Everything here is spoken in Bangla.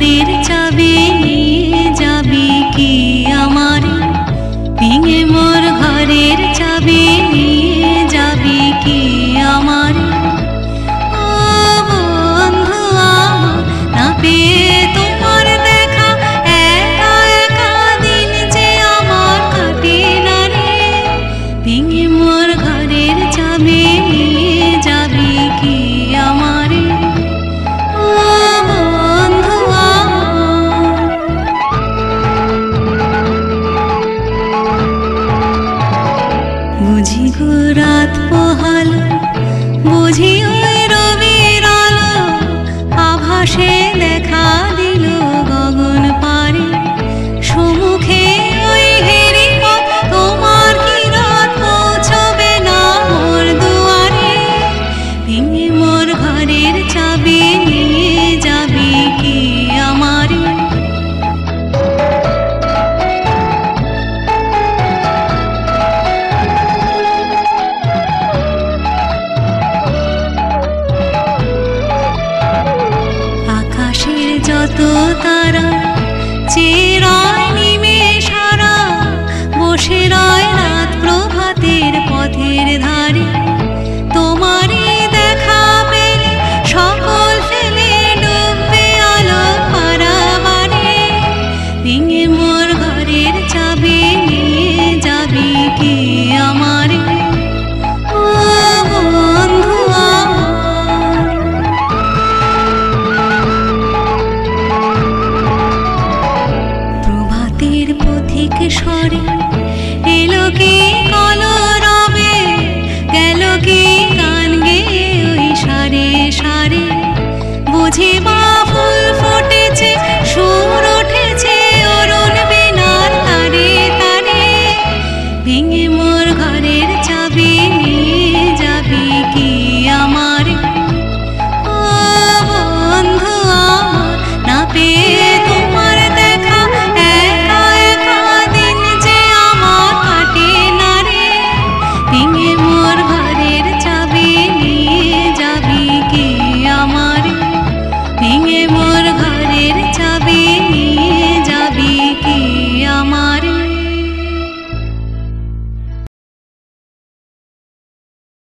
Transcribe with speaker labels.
Speaker 1: ঘরের চাবি নিয়ে যাবি কি আমারে? ভেঙে মোর ঘরের চাবি নিয়ে যাবি কি আমারে? ও বন্ধু আমার না পেয়ে তোমার দেখা, একা একা দিন যে আমার কাটে না রে। ভেঙে মোর ঘরের চাবি নিয়ে যাবি কি আমারে? বুঝি গো রাত পোহালো, বুঝি ওই রবির আলো, আভাসে দেখা দিল গগন পারে। সম্মুখে ওই হেরি পথ, তোমার কি রাত পৌঁছবে না মোর দুয়ারে? ভেঙে মোর ঘরের চাবি নিয়ে যাবি কি আমারে? আকাশের যত তারা চেয়ে